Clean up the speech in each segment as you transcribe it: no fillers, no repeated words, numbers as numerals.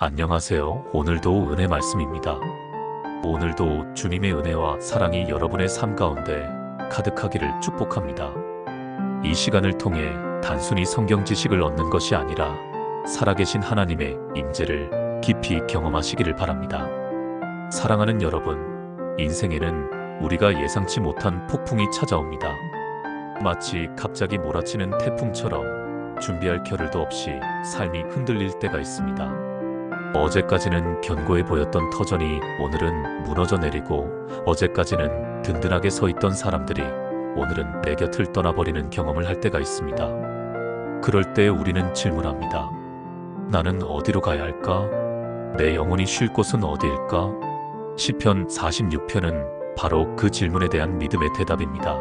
안녕하세요. 오늘도 은혜 말씀입니다. 오늘도 주님의 은혜와 사랑이 여러분의 삶 가운데 가득하기를 축복합니다. 이 시간을 통해 단순히 성경 지식을 얻는 것이 아니라 살아계신 하나님의 임재를 깊이 경험하시기를 바랍니다. 사랑하는 여러분, 인생에는 우리가 예상치 못한 폭풍이 찾아옵니다. 마치 갑자기 몰아치는 태풍처럼 준비할 겨를도 없이 삶이 흔들릴 때가 있습니다. 어제까지는 견고해 보였던 터전이 오늘은 무너져 내리고, 어제까지는 든든하게 서 있던 사람들이 오늘은 내 곁을 떠나버리는 경험을 할 때가 있습니다. 그럴 때 우리는 질문합니다. 나는 어디로 가야 할까? 내 영혼이 쉴 곳은 어디일까? 시편 46편은 바로 그 질문에 대한 믿음의 대답입니다.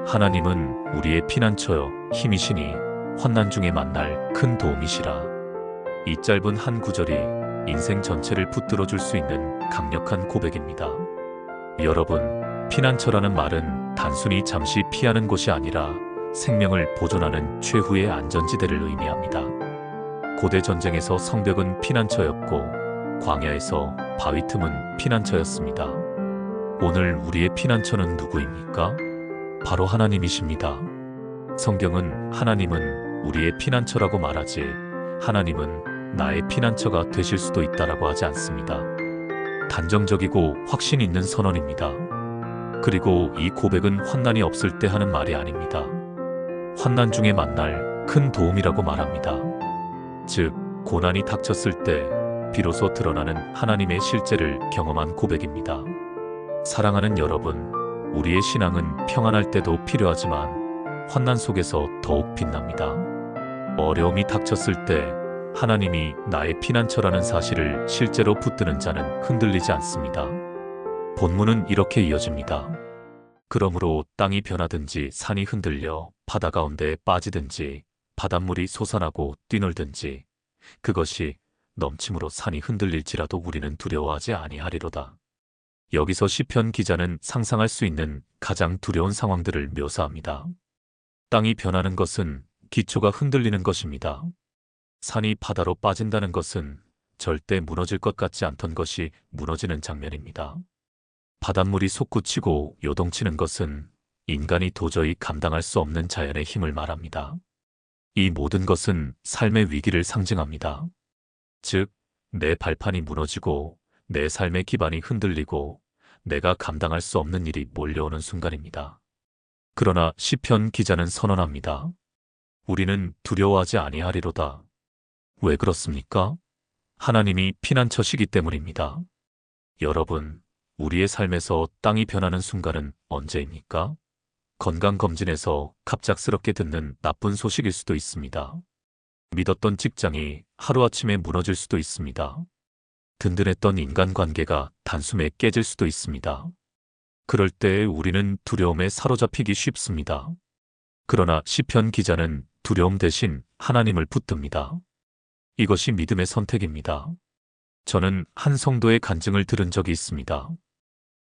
하나님은 우리의 피난처여 힘이시니 환난 중에 만날 큰 도움이시라. 이 짧은 한 구절이 인생 전체를 붙들어 줄 수 있는 강력한 고백입니다. 여러분, 피난처라는 말은 단순히 잠시 피하는 곳이 아니라 생명을 보존하는 최후의 안전지대를 의미합니다. 고대 전쟁에서 성벽은 피난처였고, 광야에서 바위 틈은 피난처였습니다. 오늘 우리의 피난처는 누구입니까? 바로 하나님이십니다. 성경은 하나님은 우리의 피난처라고 말하지, 하나님은 나의 피난처가 되실 수도 있다라고 하지 않습니다. 단정적이고 확신 있는 선언입니다. 그리고 이 고백은 환난이 없을 때 하는 말이 아닙니다. 환난 중에 만날 큰 도움이라고 말합니다. 즉, 고난이 닥쳤을 때 비로소 드러나는 하나님의 실제를 경험한 고백입니다. 사랑하는 여러분, 우리의 신앙은 평안할 때도 필요하지만 환난 속에서 더욱 빛납니다. 어려움이 닥쳤을 때 하나님이 나의 피난처라는 사실을 실제로 붙드는 자는 흔들리지 않습니다. 본문은 이렇게 이어집니다. 그러므로 땅이 변하든지 산이 흔들려 바다 가운데에 빠지든지 바닷물이 솟아나고 뛰놀든지 그것이 넘침으로 산이 흔들릴지라도 우리는 두려워하지 아니하리로다. 여기서 시편 기자는 상상할 수 있는 가장 두려운 상황들을 묘사합니다. 땅이 변하는 것은 기초가 흔들리는 것입니다. 산이 바다로 빠진다는 것은 절대 무너질 것 같지 않던 것이 무너지는 장면입니다. 바닷물이 솟구치고 요동치는 것은 인간이 도저히 감당할 수 없는 자연의 힘을 말합니다. 이 모든 것은 삶의 위기를 상징합니다. 즉, 내 발판이 무너지고 내 삶의 기반이 흔들리고 내가 감당할 수 없는 일이 몰려오는 순간입니다. 그러나 시편 기자는 선언합니다. 우리는 두려워하지 아니하리로다. 왜 그렇습니까? 하나님이 피난처시기 때문입니다. 여러분, 우리의 삶에서 땅이 변하는 순간은 언제입니까? 건강검진에서 갑작스럽게 듣는 나쁜 소식일 수도 있습니다. 믿었던 직장이 하루아침에 무너질 수도 있습니다. 든든했던 인간관계가 단숨에 깨질 수도 있습니다. 그럴 때 우리는 두려움에 사로잡히기 쉽습니다. 그러나 시편 기자는 두려움 대신 하나님을 붙듭니다. 이것이 믿음의 선택입니다. 저는 한 성도의 간증을 들은 적이 있습니다.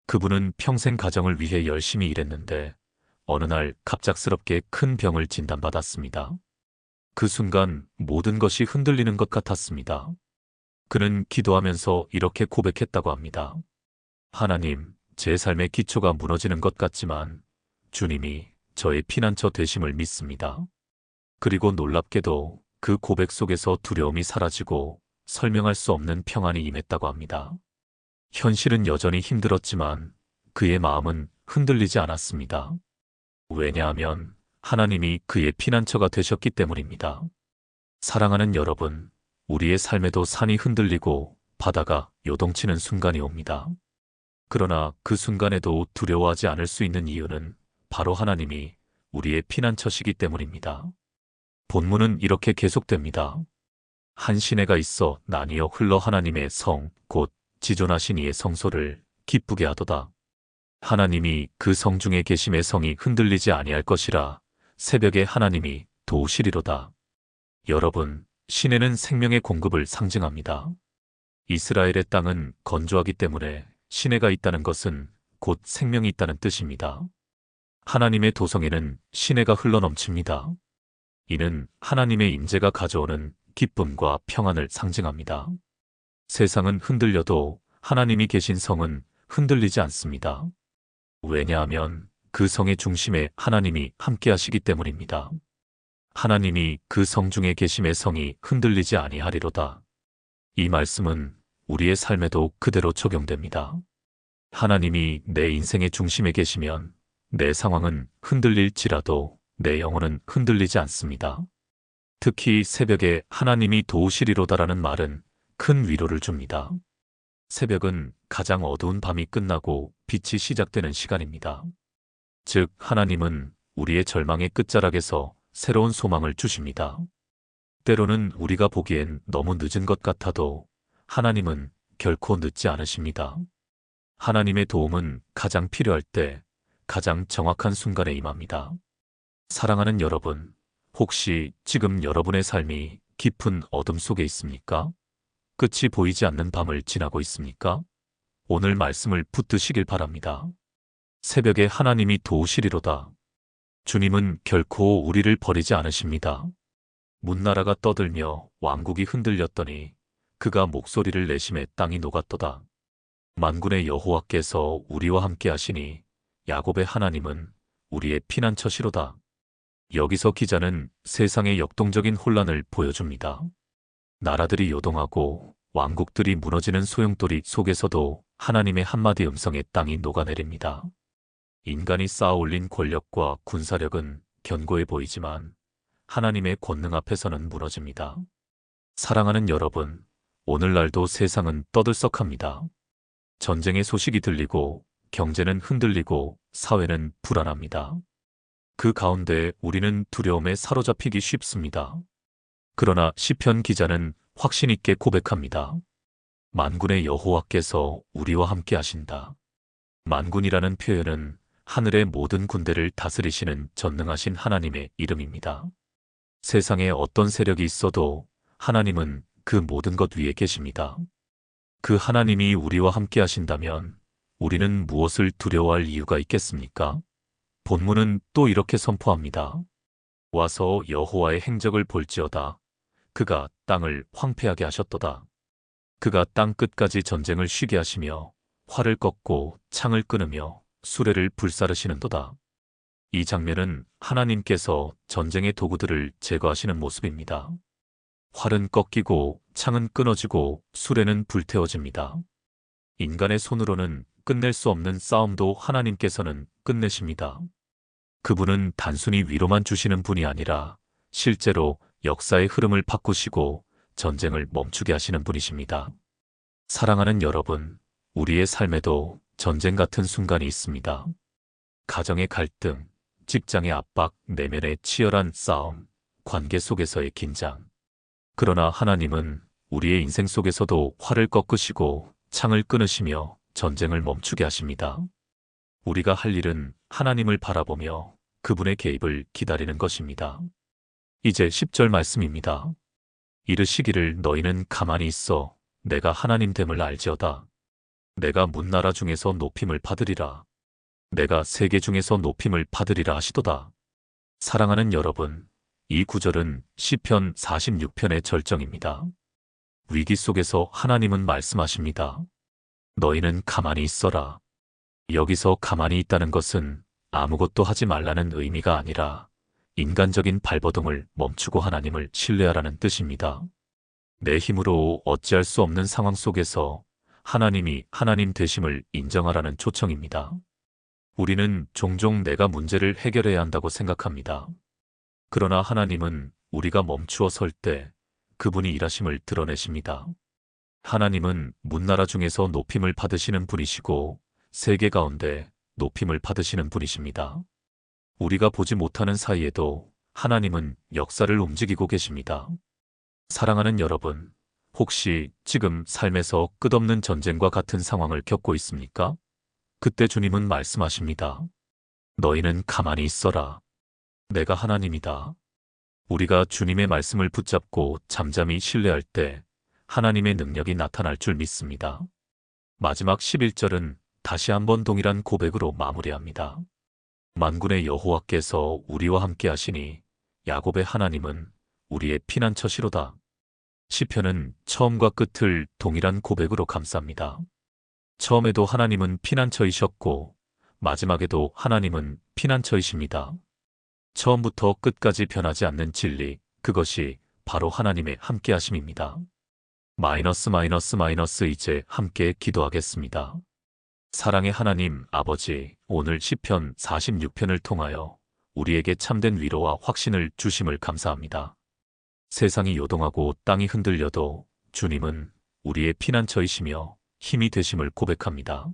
그분은 평생 가정을 위해 열심히 일했는데 어느 날 갑작스럽게 큰 병을 진단받았습니다. 그 순간 모든 것이 흔들리는 것 같았습니다. 그는 기도하면서 이렇게 고백했다고 합니다. 하나님, 제 삶의 기초가 무너지는 것 같지만 주님이 저의 피난처 되심을 믿습니다. 그리고 놀랍게도 그 고백 속에서 두려움이 사라지고 설명할 수 없는 평안이 임했다고 합니다. 현실은 여전히 힘들었지만 그의 마음은 흔들리지 않았습니다. 왜냐하면 하나님이 그의 피난처가 되셨기 때문입니다. 사랑하는 여러분, 우리의 삶에도 산이 흔들리고 바다가 요동치는 순간이 옵니다. 그러나 그 순간에도 두려워하지 않을 수 있는 이유는 바로 하나님이 우리의 피난처시기 때문입니다. 본문은 이렇게 계속됩니다. 한 시내가 있어 나뉘어 흘러 하나님의 성, 곧 지존하신 이의 성소를 기쁘게 하도다. 하나님이 그 성 중에 계심의 성이 흔들리지 아니할 것이라. 새벽에 하나님이 도우시리로다. 여러분, 시내는 생명의 공급을 상징합니다. 이스라엘의 땅은 건조하기 때문에 시내가 있다는 것은 곧 생명이 있다는 뜻입니다. 하나님의 도성에는 시내가 흘러넘칩니다. 이는 하나님의 임재가 가져오는 기쁨과 평안을 상징합니다. 세상은 흔들려도 하나님이 계신 성은 흔들리지 않습니다. 왜냐하면 그 성의 중심에 하나님이 함께 하시기 때문입니다. 하나님이 그 성 중에 계심의 성이 흔들리지 아니하리로다. 이 말씀은 우리의 삶에도 그대로 적용됩니다. 하나님이 내 인생의 중심에 계시면 내 상황은 흔들릴지라도 내 영혼은 흔들리지 않습니다. 특히 새벽에 하나님이 도우시리로다라는 말은 큰 위로를 줍니다. 새벽은 가장 어두운 밤이 끝나고 빛이 시작되는 시간입니다. 즉, 하나님은 우리의 절망의 끝자락에서 새로운 소망을 주십니다. 때로는 우리가 보기엔 너무 늦은 것 같아도 하나님은 결코 늦지 않으십니다. 하나님의 도움은 가장 필요할 때 가장 정확한 순간에 임합니다. 사랑하는 여러분, 혹시 지금 여러분의 삶이 깊은 어둠 속에 있습니까? 끝이 보이지 않는 밤을 지나고 있습니까? 오늘 말씀을 붙드시길 바랍니다. 새벽에 하나님이 도우시리로다. 주님은 결코 우리를 버리지 않으십니다. 문나라가 떠들며 왕국이 흔들렸더니 그가 목소리를 내심에 땅이 녹았도다. 만군의 여호와께서 우리와 함께 하시니 야곱의 하나님은 우리의 피난처시로다. 여기서 기자는 세상의 역동적인 혼란을 보여줍니다. 나라들이 요동하고 왕국들이 무너지는 소용돌이 속에서도 하나님의 한마디 음성에 땅이 녹아내립니다. 인간이 쌓아올린 권력과 군사력은 견고해 보이지만 하나님의 권능 앞에서는 무너집니다. 사랑하는 여러분, 오늘날도 세상은 떠들썩합니다. 전쟁의 소식이 들리고 경제는 흔들리고 사회는 불안합니다. 그 가운데 우리는 두려움에 사로잡히기 쉽습니다. 그러나 시편 기자는 확신 있게 고백합니다. 만군의 여호와께서 우리와 함께 하신다. 만군이라는 표현은 하늘의 모든 군대를 다스리시는 전능하신 하나님의 이름입니다. 세상에 어떤 세력이 있어도 하나님은 그 모든 것 위에 계십니다. 그 하나님이 우리와 함께 하신다면 우리는 무엇을 두려워할 이유가 있겠습니까? 본문은 또 이렇게 선포합니다. 와서 여호와의 행적을 볼지어다. 그가 땅을 황폐하게 하셨도다. 그가 땅 끝까지 전쟁을 쉬게 하시며 활을 꺾고 창을 끊으며 수레를 불사르시는도다. 이 장면은 하나님께서 전쟁의 도구들을 제거하시는 모습입니다. 활은 꺾이고 창은 끊어지고 수레는 불태워집니다. 인간의 손으로는 끝낼 수 없는 싸움도 하나님께서는 끝내십니다. 그분은 단순히 위로만 주시는 분이 아니라 실제로 역사의 흐름을 바꾸시고 전쟁을 멈추게 하시는 분이십니다. 사랑하는 여러분, 우리의 삶에도 전쟁 같은 순간이 있습니다. 가정의 갈등, 직장의 압박, 내면의 치열한 싸움, 관계 속에서의 긴장. 그러나 하나님은 우리의 인생 속에서도 활을 꺾으시고 창을 끊으시며 전쟁을 멈추게 하십니다. 우리가 할 일은 하나님을 바라보며 그분의 개입을 기다리는 것입니다. 이제 10절 말씀입니다. 이르시기를 너희는 가만히 있어 내가 하나님 됨을 알지어다. 내가 문나라 중에서 높임을 받으리라. 내가 세계 중에서 높임을 받으리라 하시도다. 사랑하는 여러분, 이 구절은 시편 46편의 절정입니다. 위기 속에서 하나님은 말씀하십니다. 너희는 가만히 있어라. 여기서 가만히 있다는 것은 아무것도 하지 말라는 의미가 아니라 인간적인 발버둥을 멈추고 하나님을 신뢰하라는 뜻입니다. 내 힘으로 어찌할 수 없는 상황 속에서 하나님이 하나님 되심을 인정하라는 초청입니다. 우리는 종종 내가 문제를 해결해야 한다고 생각합니다. 그러나 하나님은 우리가 멈추어 설 때 그분이 일하심을 드러내십니다. 하나님은 문나라 중에서 높임을 받으시는 분이시고 세계 가운데 높임을 받으시는 분이십니다. 우리가 보지 못하는 사이에도 하나님은 역사를 움직이고 계십니다. 사랑하는 여러분, 혹시 지금 삶에서 끝없는 전쟁과 같은 상황을 겪고 있습니까? 그때 주님은 말씀하십니다. 너희는 가만히 있어라. 내가 하나님이다. 우리가 주님의 말씀을 붙잡고 잠잠히 신뢰할 때 하나님의 능력이 나타날 줄 믿습니다. 마지막 11절은 다시 한번 동일한 고백으로 마무리합니다. 만군의 여호와께서 우리와 함께 하시니 야곱의 하나님은 우리의 피난처시로다. 시편은 처음과 끝을 동일한 고백으로 감쌉니다. 처음에도 하나님은 피난처이셨고 마지막에도 하나님은 피난처이십니다. 처음부터 끝까지 변하지 않는 진리, 그것이 바로 하나님의 함께하심입니다. 이제 함께 기도하겠습니다. 사랑의 하나님 아버지, 오늘 시편 46편을 통하여 우리에게 참된 위로와 확신을 주심을 감사합니다. 세상이 요동하고 땅이 흔들려도 주님은 우리의 피난처이시며 힘이 되심을 고백합니다.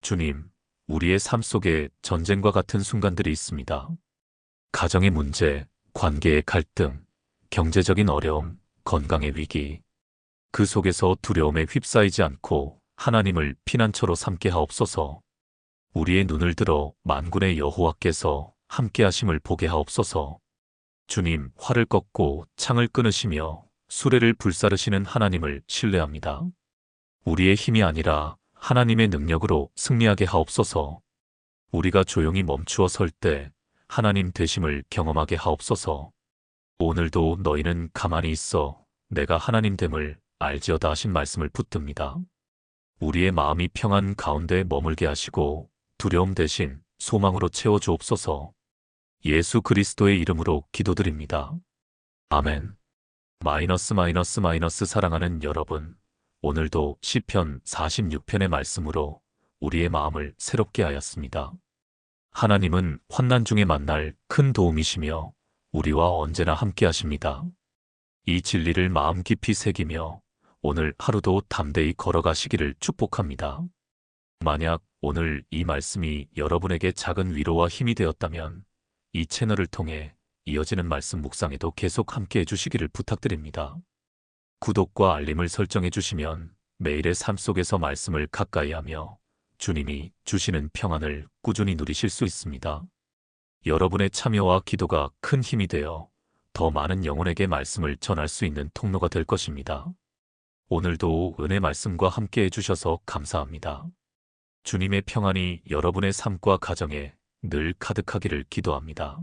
주님, 우리의 삶 속에 전쟁과 같은 순간들이 있습니다. 가정의 문제, 관계의 갈등, 경제적인 어려움, 건강의 위기. 그 속에서 두려움에 휩싸이지 않고 하나님을 피난처로 삼게 하옵소서. 우리의 눈을 들어 만군의 여호와께서 함께하심을 보게 하옵소서. 주님, 활을 꺾고 창을 끊으시며 수레를 불사르시는 하나님을 신뢰합니다. 우리의 힘이 아니라 하나님의 능력으로 승리하게 하옵소서. 우리가 조용히 멈추어 설 때 하나님 되심을 경험하게 하옵소서. 오늘도 너희는 가만히 있어 내가 하나님됨을 알지어다 하신 말씀을 붙듭니다. 우리의 마음이 평안 가운데 머물게 하시고 두려움 대신 소망으로 채워주옵소서. 예수 그리스도의 이름으로 기도드립니다. 아멘. 사랑하는 여러분, 오늘도 시편 46편의 말씀으로 우리의 마음을 새롭게 하였습니다. 하나님은 환난 중에 만날 큰 도움이시며 우리와 언제나 함께 하십니다. 이 진리를 마음 깊이 새기며 오늘 하루도 담대히 걸어가시기를 축복합니다. 만약 오늘 이 말씀이 여러분에게 작은 위로와 힘이 되었다면 이 채널을 통해 이어지는 말씀 묵상에도 계속 함께 해주시기를 부탁드립니다. 구독과 알림을 설정해 주시면 매일의 삶 속에서 말씀을 가까이 하며 주님이 주시는 평안을 꾸준히 누리실 수 있습니다. 여러분의 참여와 기도가 큰 힘이 되어 더 많은 영혼에게 말씀을 전할 수 있는 통로가 될 것입니다. 오늘도 은혜 말씀과 함께 해주셔서 감사합니다. 주님의 평안이 여러분의 삶과 가정에 늘 가득하기를 기도합니다.